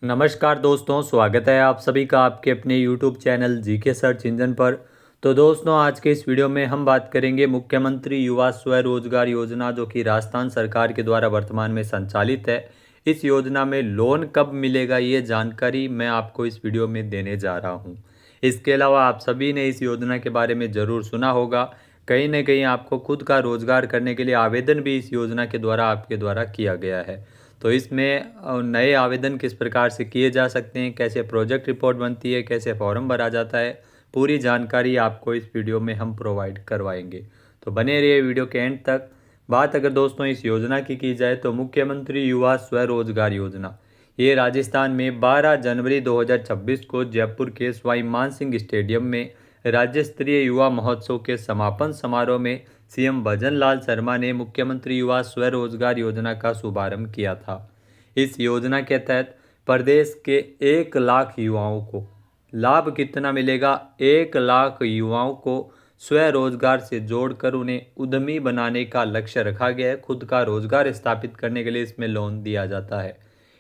नमस्कार दोस्तों, स्वागत है आप सभी का आपके अपने YouTube channel GK search engine पर। तो दोस्तों, आज के इस वीडियो में हम बात करेंगे मुख्यमंत्री युवा स्वरोजगार योजना, जो कि राजस्थान सरकार के द्वारा वर्तमान में संचालित है। इस योजना में लोन कब मिलेगा, ये जानकारी मैं आपको इस वीडियो में देने जा रहा हूँ। इसके अलावा आप सभी ने इस योजना के बारे में ज़रूर सुना होगा। कहीं ना कहीं आपको खुद का रोजगार करने के लिए आवेदन भी इस योजना के द्वारा आपके द्वारा किया गया है। तो इसमें नए आवेदन किस प्रकार से किए जा सकते हैं, कैसे प्रोजेक्ट रिपोर्ट बनती है, कैसे फॉर्म भरा जाता है, पूरी जानकारी आपको इस वीडियो में हम प्रोवाइड करवाएंगे। तो बने रहिए वीडियो के एंड तक। बात अगर दोस्तों इस योजना की जाए तो मुख्यमंत्री युवा स्वरोजगार योजना ये राजस्थान में 12 जनवरी 2026 को जयपुर के सवाई मानसिंह स्टेडियम में राज्य स्तरीय युवा महोत्सव के समापन समारोह में सीएम भजन लाल शर्मा ने मुख्यमंत्री युवा स्वरोजगार योजना का शुभारंभ किया था। इस योजना के तहत प्रदेश के 1 लाख युवाओं को लाभ कितना मिलेगा? 1 लाख युवाओं को स्वरोजगार से जोड़कर उन्हें उद्यमी बनाने का लक्ष्य रखा गया है। खुद का रोजगार स्थापित करने के लिए इसमें लोन दिया जाता है।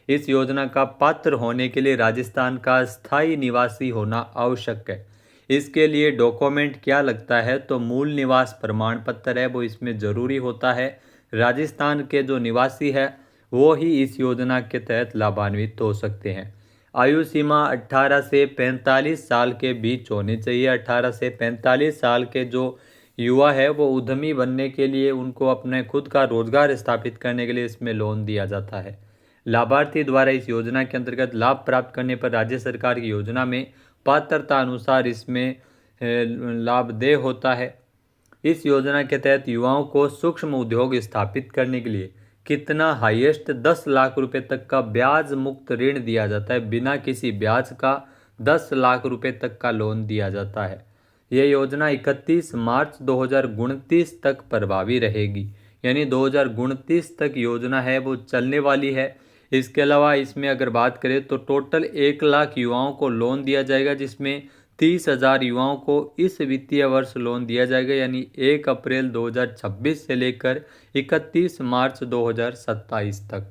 इस योजना का पात्र होने के लिए राजस्थान का स्थायी निवासी होना आवश्यक है। इसके लिए डॉक्यूमेंट क्या लगता है, तो मूल निवास प्रमाण पत्र है वो इसमें ज़रूरी होता है। राजस्थान के जो निवासी है वो ही इस योजना के तहत लाभान्वित हो सकते हैं। आयु सीमा 18 से 45 साल के बीच होनी चाहिए। 18 से 45 साल के जो युवा है वो उद्यमी बनने के लिए, उनको अपने खुद का रोजगार स्थापित करने के लिए इसमें लोन दिया जाता है। लाभार्थी द्वारा इस योजना के अंतर्गत लाभ प्राप्त करने पर राज्य सरकार की योजना में पात्रता अनुसार इसमें लाभ देय होता है। इस योजना के तहत युवाओं को सूक्ष्म उद्योग स्थापित करने के लिए कितना हाईएस्ट 10 लाख रुपए तक का ब्याज मुक्त ऋण दिया जाता है। बिना किसी ब्याज का 10 लाख रुपए तक का लोन दिया जाता है। यह योजना 31 मार्च 2029 तक प्रभावी रहेगी, यानी 2029 तक योजना है वो चलने वाली है। इसके अलावा इसमें अगर बात करें तो टोटल 1 लाख युवाओं को लोन दिया जाएगा, जिसमें 30,000 युवाओं को इस वित्तीय वर्ष लोन दिया जाएगा, यानी 1 अप्रैल 2026 से लेकर 31 मार्च 2027 तक।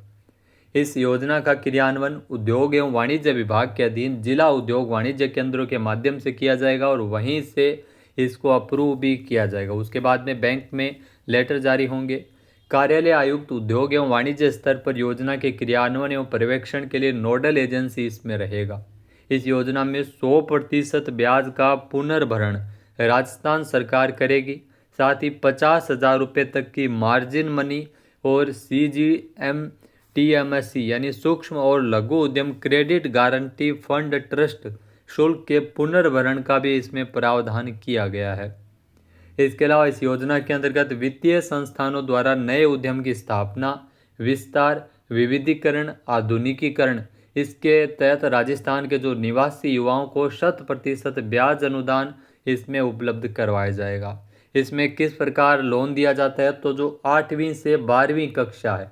इस योजना का क्रियान्वयन उद्योग एवं वाणिज्य विभाग के अधीन जिला उद्योग वाणिज्य केंद्रों के माध्यम से किया जाएगा और वहीं से इसको अप्रूव भी किया जाएगा। उसके बाद में बैंक में लेटर जारी होंगे। कार्यालय आयुक्त उद्योग एवं वाणिज्य स्तर पर योजना के क्रियान्वयन एवं पर्यवेक्षण के लिए नोडल एजेंसी इसमें रहेगा। इस योजना में 100% ब्याज का पुनर्भरण राजस्थान सरकार करेगी। साथ ही 50,000 रुपये तक की मार्जिन मनी और CGMTMSC यानी सूक्ष्म और लघु उद्यम क्रेडिट गारंटी फंड ट्रस्ट शुल्क के पुनर्भरण का भी इसमें प्रावधान किया गया है। इसके अलावा इस योजना के अंतर्गत वित्तीय संस्थानों द्वारा नए उद्यम की स्थापना, विस्तार, विविधीकरण, आधुनिकीकरण, इसके तहत राजस्थान के जो निवासी युवाओं को 100% ब्याज अनुदान इसमें उपलब्ध करवाया जाएगा। इसमें किस प्रकार लोन दिया जाता है, तो जो 8वीं से 12वीं कक्षा है,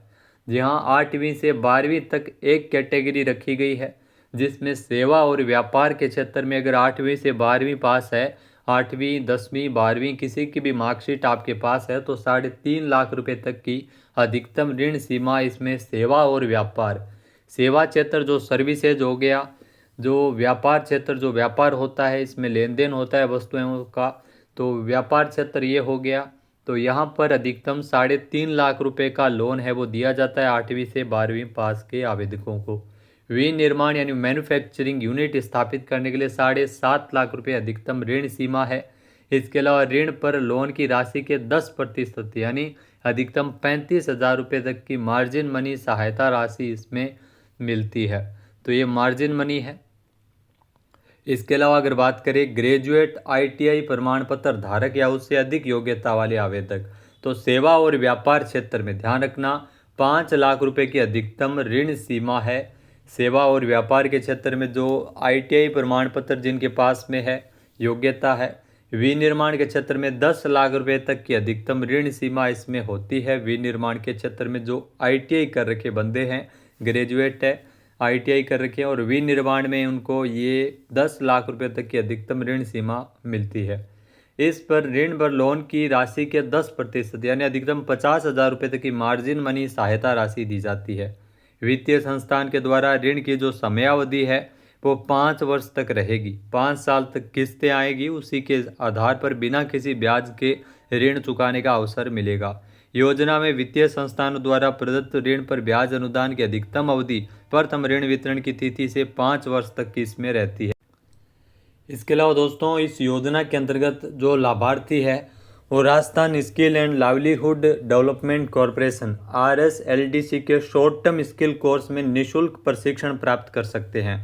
जी हाँ, 8वीं से 12वीं तक एक कैटेगरी रखी गई है, जिसमें सेवा और व्यापार के क्षेत्र में अगर 8वीं से 12वीं पास है, 8वीं 10वीं 12वीं किसी की भी मार्कशीट आपके पास है, तो 3.5 लाख रुपए तक की अधिकतम ऋण सीमा इसमें सेवा और व्यापार। सेवा क्षेत्र जो सर्विसेज हो गया, जो व्यापार क्षेत्र जो व्यापार होता है, इसमें लेन देन होता है वस्तुओं का, तो व्यापार क्षेत्र ये हो गया। तो यहाँ पर अधिकतम 3.5 लाख रुपए का लोन है वो दिया जाता है 8वीं से 12वीं पास के आवेदकों को। विनिर्माण यानी मैन्युफैक्चरिंग यूनिट स्थापित करने के लिए 7.5 लाख रुपए अधिकतम ऋण सीमा है। इसके अलावा ऋण पर लोन की राशि के 10% यानी अधिकतम 35,000 रुपये तक की मार्जिन मनी सहायता राशि इसमें मिलती है। तो ये मार्जिन मनी है। इसके अलावा अगर बात करें ग्रेजुएट, ITI प्रमाण पत्र धारक या उससे अधिक योग्यता वाले आवेदक, तो सेवा और व्यापार क्षेत्र में ध्यान रखना 5 लाख रुपए की अधिकतम ऋण सीमा है। सेवा और व्यापार के क्षेत्र में जो ITI प्रमाण पत्र जिनके पास में है, योग्यता है। विनिर्माण के क्षेत्र में 10 लाख रुपए तक की अधिकतम ऋण सीमा इसमें होती है। विनिर्माण के क्षेत्र में जो ITI कर रखे बंदे हैं, ग्रेजुएट है, ITI कर रखे हैं और विनिर्माण में उनको ये 10 लाख रुपए तक की अधिकतम ऋण सीमा मिलती है। इस पर ऋण पर लोन की राशि के 10% यानी अधिकतम 50,000 रुपये तक की मार्जिन मनी सहायता राशि दी जाती है। वित्तीय संस्थान के द्वारा ऋण की जो समयावधि है वो 5 वर्ष तक रहेगी। 5 साल तक किस्तें आएगी, उसी के आधार पर बिना किसी ब्याज के ऋण चुकाने का अवसर मिलेगा। योजना में वित्तीय संस्थानों द्वारा प्रदत्त ऋण पर ब्याज अनुदान की अधिकतम अवधि प्रथम ऋण वितरण की तिथि से 5 वर्ष तक की इसमें रहती है। इसके अलावा दोस्तों, इस योजना के अंतर्गत जो लाभार्थी है वो Rajasthan skill and livelihood development corporation RSLDC के शॉर्ट टर्म स्किल कोर्स में निःशुल्क प्रशिक्षण प्राप्त कर सकते हैं।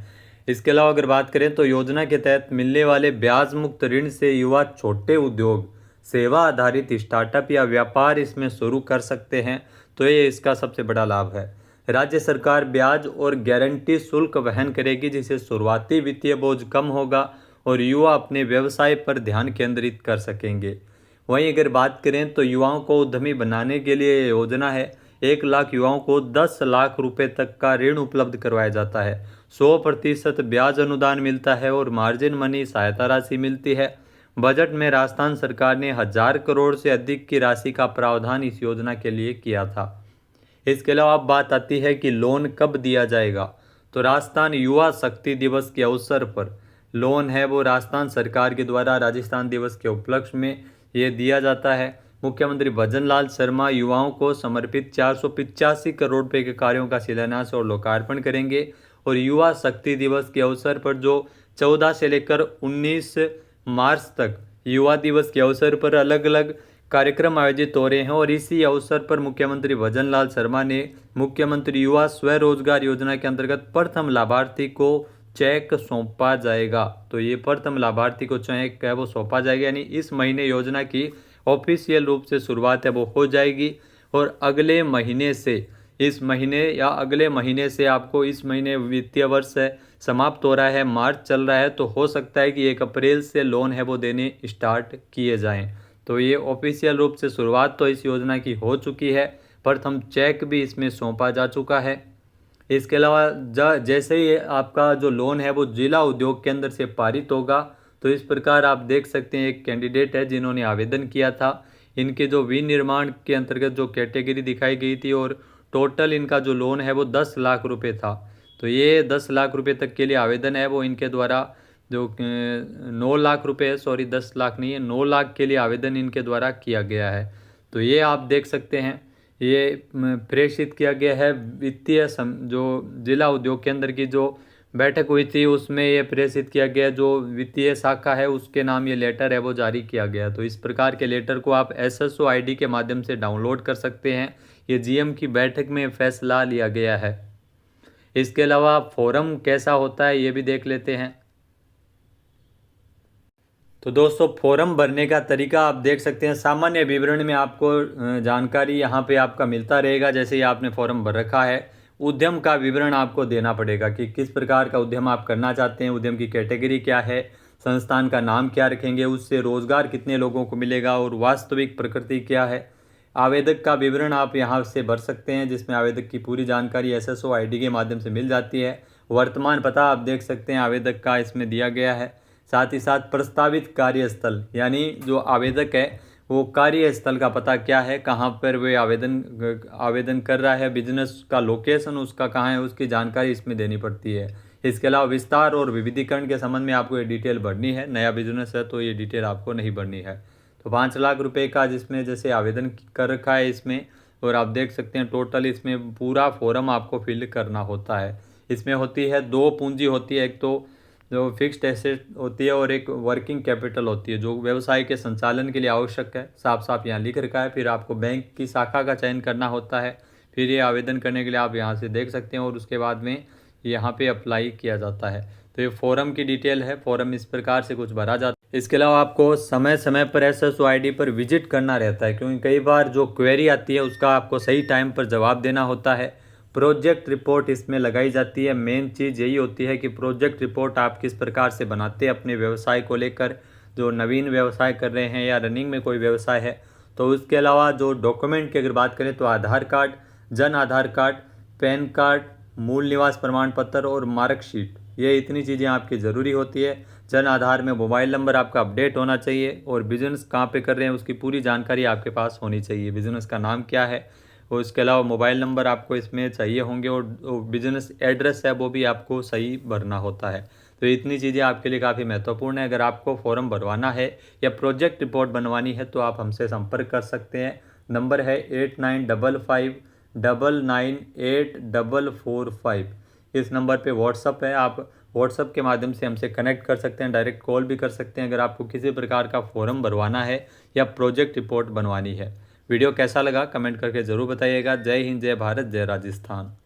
इसके अलावा अगर बात करें तो योजना के तहत मिलने वाले ब्याज मुक्त ऋण से युवा छोटे उद्योग, सेवा आधारित स्टार्टअप या व्यापार इसमें शुरू कर सकते हैं। तो ये इसका सबसे बड़ा लाभ है। राज्य सरकार ब्याज और गारंटी शुल्क वहन करेगी, जिससे शुरुआती वित्तीय बोझ कम होगा और युवा अपने व्यवसाय पर ध्यान केंद्रित कर सकेंगे। वहीं अगर बात करें तो युवाओं को उद्यमी बनाने के लिए योजना है। 1 लाख युवाओं को 10 लाख रुपए तक का ऋण उपलब्ध करवाया जाता है। 100% ब्याज अनुदान मिलता है और मार्जिन मनी सहायता राशि मिलती है। बजट में राजस्थान सरकार ने 1000 करोड़ से अधिक की राशि का प्रावधान इस योजना के लिए किया था। इसके अलावा अब बात आती है कि लोन कब दिया जाएगा। तो राजस्थान युवा शक्ति दिवस के अवसर पर लोन है वो राजस्थान सरकार के द्वारा राजस्थान दिवस के उपलक्ष्य में ये दिया जाता है। मुख्यमंत्री भजन लाल शर्मा युवाओं को समर्पित 485 करोड़ रुपए के कार्यों का शिलान्यास और लोकार्पण करेंगे और युवा शक्ति दिवस के अवसर पर जो 14 से लेकर 19 मार्च तक युवा दिवस के अवसर पर अलग अलग कार्यक्रम आयोजित हो रहे हैं और इसी अवसर पर मुख्यमंत्री भजन लाल शर्मा ने मुख्यमंत्री युवा स्वरोजगार योजना के अंतर्गत प्रथम लाभार्थी को चेक सौंपा जाएगा। तो ये प्रथम लाभार्थी को चेक है वो सौंपा जाएगा, यानी इस महीने योजना की ऑफिशियल रूप से शुरुआत है वो हो जाएगी और अगले महीने से अगले महीने से आपको, इस महीने वित्तीय वर्ष है समाप्त हो रहा है, मार्च चल रहा है, तो हो सकता है कि 1 अप्रैल से लोन है वो देने स्टार्ट किए जाएं। तो ये ऑफिशियल रूप से शुरुआत तो इस योजना की हो चुकी है, प्रथम चेक भी इसमें सौंपा जा चुका है। इसके अलावा जैसे ही आपका जो लोन है वो जिला उद्योग केंद्र से पारित होगा, तो इस प्रकार आप देख सकते हैं एक कैंडिडेट है जिन्होंने आवेदन किया था। इनके जो विनिर्माण के अंतर्गत जो कैटेगरी दिखाई गई थी और टोटल इनका जो लोन है वो 10 लाख रुपए था। तो ये 10 लाख रुपए तक के लिए आवेदन है वो इनके द्वारा जो 9 लाख रुपए है, सॉरी 10 लाख नहीं है, 9 लाख के लिए आवेदन इनके द्वारा किया गया है। तो ये आप देख सकते हैं, ये प्रेषित किया गया है वित्तीय जो जिला उद्योग केंद्र की जो बैठक हुई थी उसमें ये प्रेषित किया गया, जो वित्तीय शाखा है उसके नाम ये लेटर है वो जारी किया गया। तो इस प्रकार के लेटर को आप SSO ID के माध्यम से डाउनलोड कर सकते हैं। ये GM की बैठक में फैसला लिया गया है। इसके अलावा फोरम कैसा होता है ये भी देख लेते हैं। तो दोस्तों, फॉर्म भरने का तरीका आप देख सकते हैं। सामान्य विवरण में आपको जानकारी यहाँ पे आपका मिलता रहेगा। जैसे ही आपने फॉर्म भर रखा है, उद्यम का विवरण आपको देना पड़ेगा कि किस प्रकार का उद्यम आप करना चाहते हैं, उद्यम की कैटेगरी क्या है, संस्थान का नाम क्या रखेंगे, उससे रोजगार कितने लोगों को मिलेगा और वास्तविक प्रकृति क्या है। आवेदक का विवरण आप यहाँ से भर सकते हैं, जिसमें आवेदक की पूरी जानकारी SSO ID के माध्यम से मिल जाती है। वर्तमान पता आप देख सकते हैं आवेदक का इसमें दिया गया है। साथ ही साथ प्रस्तावित कार्यस्थल, यानी जो आवेदक है वो कार्यस्थल का पता क्या है, कहाँ पर वे आवेदन कर रहा है, बिजनेस का लोकेशन उसका कहाँ है, उसकी जानकारी इसमें देनी पड़ती है। इसके अलावा विस्तार और विविधीकरण के संबंध में आपको ये डिटेल भरनी है। नया बिजनेस है तो ये डिटेल आपको नहीं भरनी है। तो 5 लाख रुपए का जिसमें जैसे आवेदन कर रखा है इसमें, और आप देख सकते हैं टोटल इसमें पूरा फॉर्म आपको फिल करना होता है। इसमें होती है 2 पूंजी होती है, एक तो जो फिक्स्ड एसेट होती है और एक वर्किंग कैपिटल होती है, जो व्यवसाय के संचालन के लिए आवश्यक है। साफ साफ यहाँ लिख रखा है। फिर आपको बैंक की शाखा का चयन करना होता है। फिर ये आवेदन करने के लिए आप यहाँ से देख सकते हैं और उसके बाद में यहाँ पे अप्लाई किया जाता है। तो ये फॉर्म की डिटेल है। फॉर्म इस प्रकार से कुछ भरा जाता है। इसके अलावा आपको समय समय पर SSO ID पर विजिट करना रहता है, क्योंकि कई बार जो क्वेरी आती है उसका आपको सही टाइम पर जवाब देना होता है। प्रोजेक्ट रिपोर्ट इसमें लगाई जाती है। मेन चीज़ यही होती है कि प्रोजेक्ट रिपोर्ट आप किस प्रकार से बनाते हैं अपने व्यवसाय को लेकर, जो नवीन व्यवसाय कर रहे हैं या रनिंग में कोई व्यवसाय है। तो उसके अलावा जो डॉक्यूमेंट की अगर बात करें तो आधार card, Jan Aadhaar card, pan card, मूल निवास प्रमाण पत्र और मार्कशीट, ये इतनी चीज़ें आपकी ज़रूरी होती है। जन आधार में मोबाइल नंबर आपका अपडेट होना चाहिए और बिजनेस कहाँ पे कर रहे हैं उसकी पूरी जानकारी आपके पास होनी चाहिए। बिजनेस का नाम क्या है और इसके अलावा मोबाइल नंबर आपको इसमें चाहिए होंगे और बिजनेस एड्रेस है वो भी आपको सही भरना होता है। तो इतनी चीज़ें आपके लिए काफ़ी महत्वपूर्ण है। अगर आपको फॉर्म भरवाना है या प्रोजेक्ट रिपोर्ट बनवानी है तो आप हमसे संपर्क कर सकते हैं। नंबर है 8955998445। इस नंबर पे व्हाट्सअप है, आप व्हाट्सअप के माध्यम से हमसे कनेक्ट कर सकते हैं, डायरेक्ट कॉल भी कर सकते हैं अगर आपको किसी प्रकार का फॉर्म भरवाना है या प्रोजेक्ट रिपोर्ट बनवानी है। वीडियो कैसा लगा कमेंट करके ज़रूर बताइएगा। जय हिंद, जय भारत, जय राजस्थान।